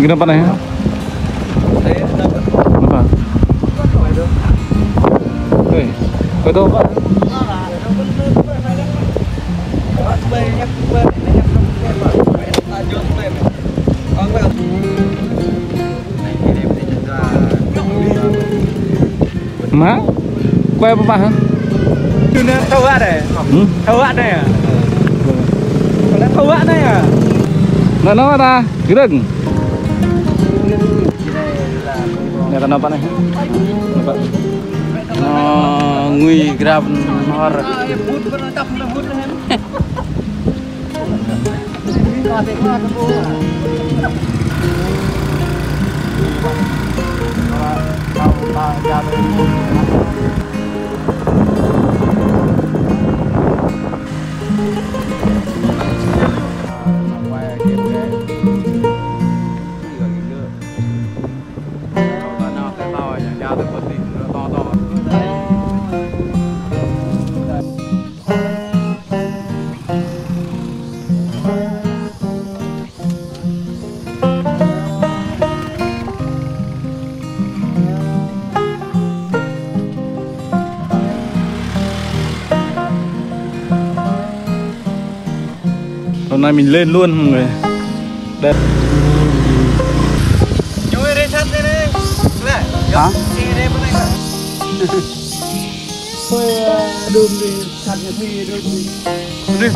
Kenapa nih? Saya dapat. Kenapa? Hei, betul Pak. Má, quay apa Pak? Thâu ạ này. Thâu ạ này à? Thâu ạ này à? Nó ta, cứ đừng. Ini kenapa nih? Kenapa? Ngui grab nor. Hôm nay mình lên luôn mọi người. Đây. Chui đi sát đây đi. Này. Hả? Đi đây bên này. Thôi đường đi sát nhà Phi đường đi. Đi.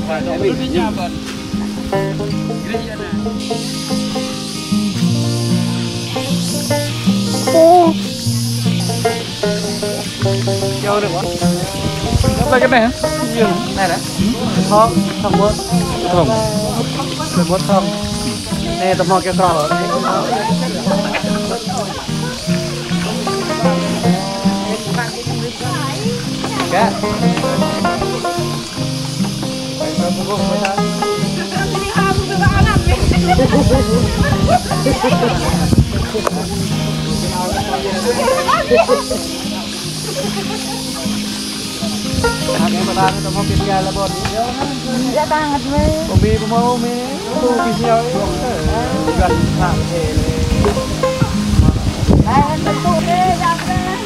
Phải đó mình đi nhà vẫn. Đi nhà này. Ô. Vô được không? Đây cái này hả? Này đấy. Không, không bớt. Không. Đừng bớt không. Nè tao mò cái cỏ rồi. Cái. Ang matang ito mo pinagala po. Dạ tangat mo. Umi mo umi. Pisyo. Gan ha hele. Ay, ano to be, dapat.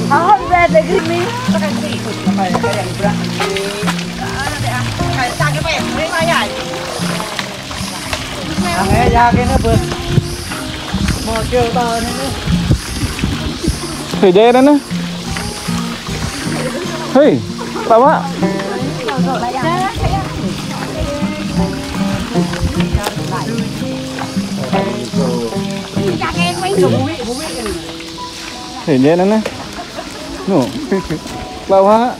Ako ba de grimi? Kaya ibra. Kaya sa cái bè, mấy mai vậy. Ang ya cái nó bớt. Mo kêu to nữa. Thử dê đó nè. Hei, tao á. Thử dê đó nè. Nổ. Tao á.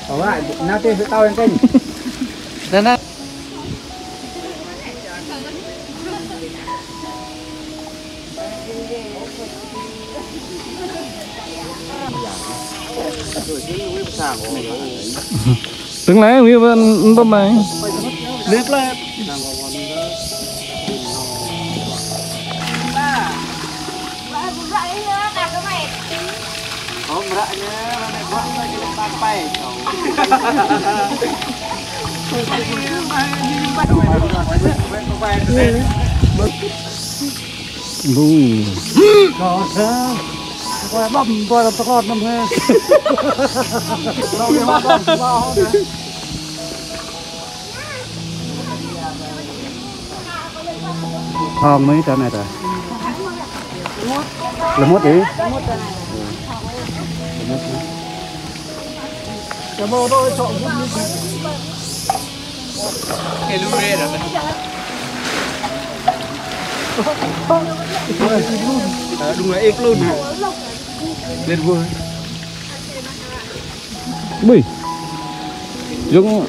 Tao á, nó chơi với tao lên kênh. Đây nè. Đứng lấy nguyên bên tôm này. Liếp lên. Không rạ nhé, này quăng ra cái bàn bay. Có sao? Qua bầm qua là con bầm he. Thơm mấy chỗ này rồi. Là mốt đi. Cái bò tôi chọn cũng như thế. Cái lú rê rồi. Đúng là ếch luôn hả? Lên vui. Bui. Giống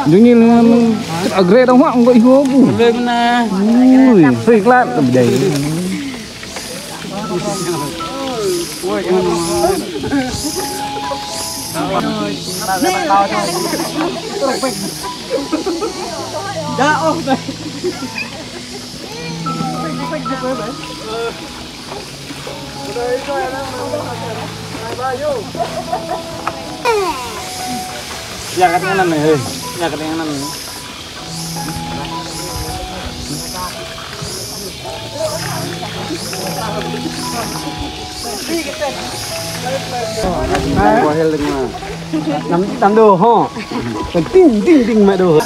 giống như là ở ghế đóng hoang gọi hố. Về bên này. Ui, phê lát tầm đầy. Đã ôm đây. Ya katanya namanya, ya katanya namanya. Wahil dengan năm đồ ho, còn tinh mà đồ.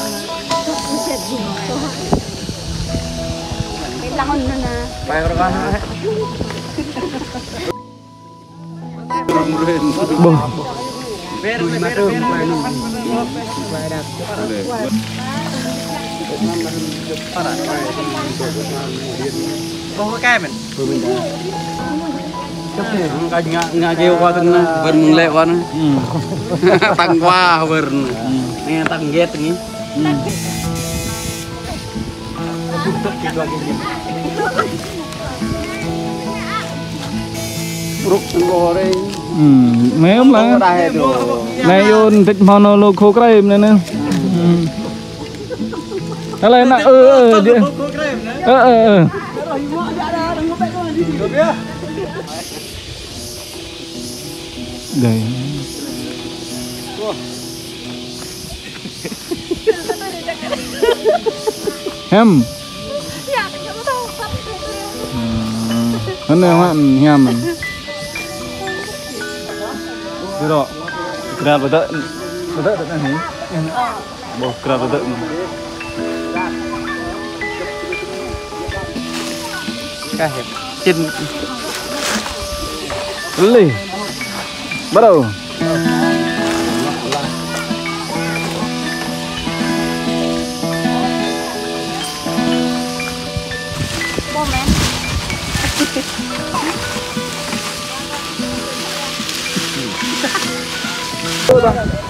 Phải rồi con. Bông. Không có cái mình. Nggak kêu qua từng vườn lệ qua nữa. Tăng qua vườn nghe tăng ghét như. Ruk goreng. Mấy ông là này vô thích mono lô khô cái này nè. Đó là nè đây. Hem. Hắn này hoạn hem mình. Được rồi. Kira betul tak ni? Boh kira betul. Cái trên Lì. Bắt đầu.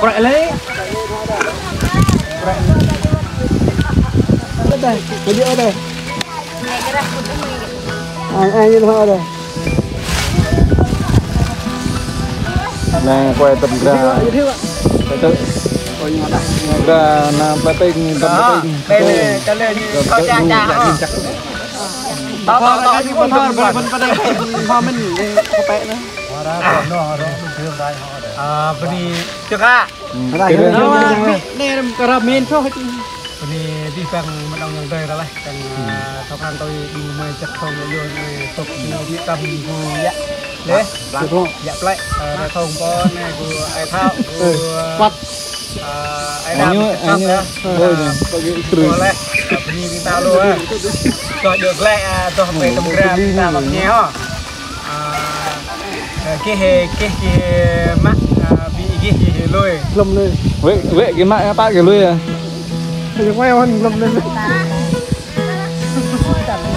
Quậy lấy. Đây, cái đĩa đây. Ai như thế đây. Này quay tập ra. Ra na plating tập plating. Đây này, cái này có cha cha. Đó như bên đây. Hoa mình có bé nữa. Beri cekak. Ini keramin thôi. Ini di sang menang yang tơi lah. Sang thọc ăn tôi đi mai chắc không vô tục đi tâm ya. Đấy. Dạ plek. Đã không có này của ai thao. Quạt. Ai đam. Boleh. Ini minta lu ah. Cho được lẹ cho về tầm ra minta bằng nhé ha. Cái mắt bị cái lôi lâm lên Vậy cái mại ta cái lôi à? Thì quay hơn lâm lên.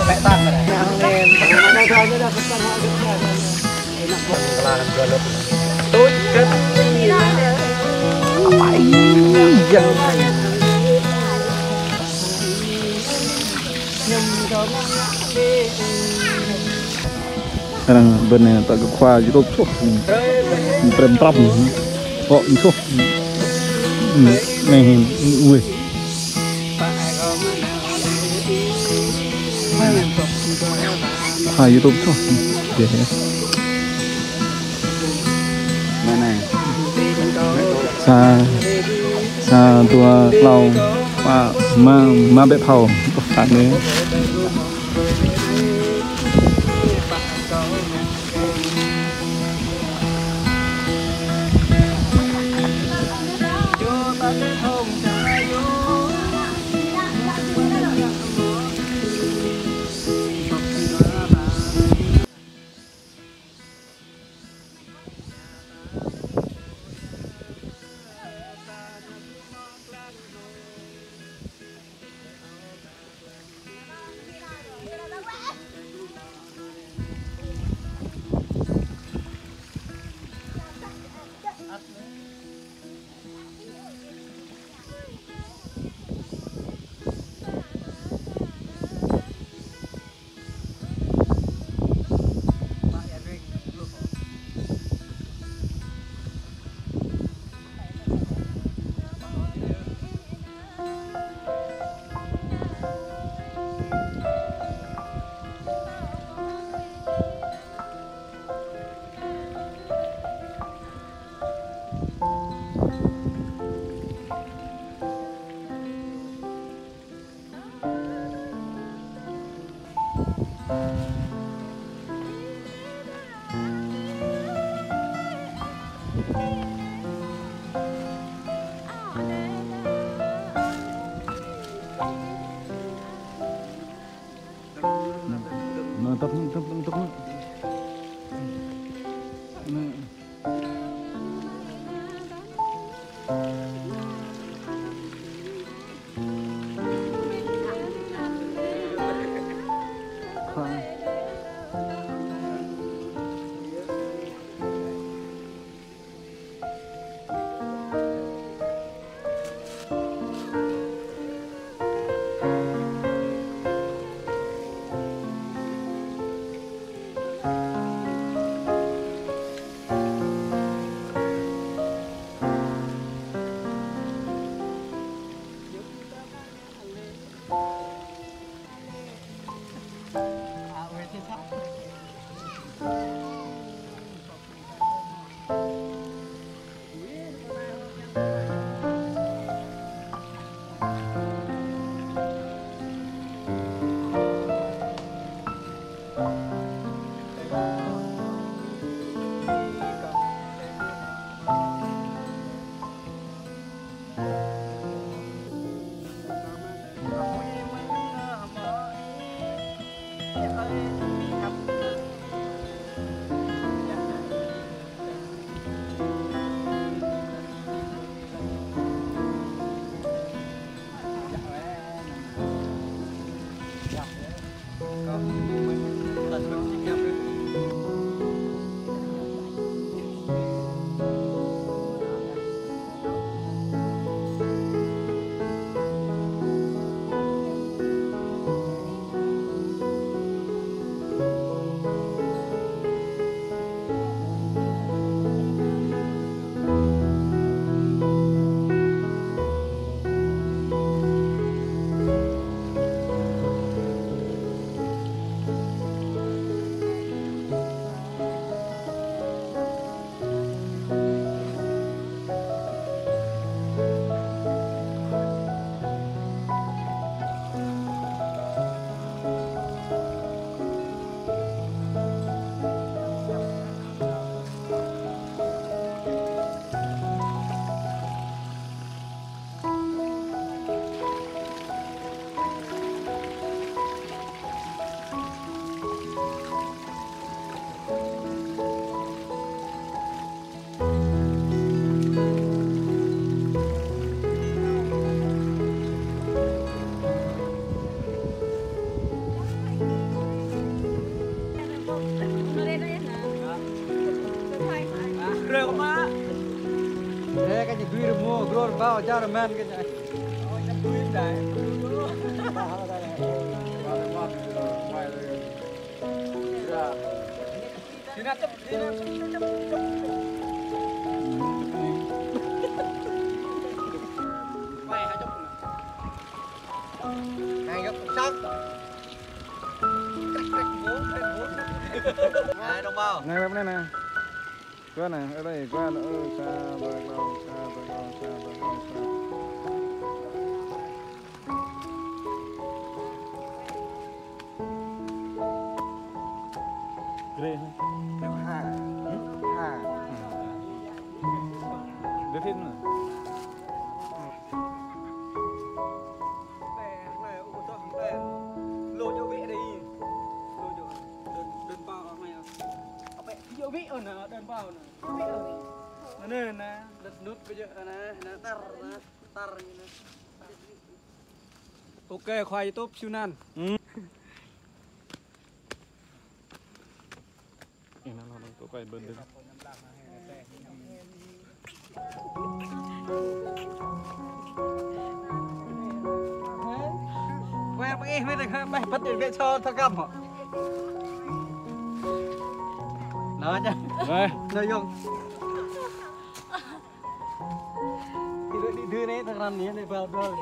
Mẹ tăng rồi tôi chết phải dân sekarang benar tak kekuat itu tuh perempuan kok itu nih wih YouTube tuh ya mana sa tua lau ma bẹp hầu có phản đấy Bao cha men cái này. Ôi chắc tuyến đấy. Đi ra chấp đi ra chấp. Quay hai chục. Này gặp sắc. Cách vốn. Này đồng bào. Này bên này nè. Qua này, ở đây qua nữa xa bờ lâu, xa bờ lâu, xa bờ lâu, xa. Ghê hả? Nếu hà. Đưa phim nữa. Lô cho vị đi. Lô cho đơn bao này. Dụ vị ở nè, đơn bao nè. Vị ở nè nè, đất nút bây giờ nè, tar như nè. Ok, khoai YouTube siêu nan. Nó tụi quay bên đứng. Quen em biết được không? Mày bắt điện vệ cho thằng cầm hả? Nói chứ. Đây. Nói dùng. Đi đưa đấy thằng rắn này vào rồi.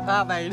Pha bày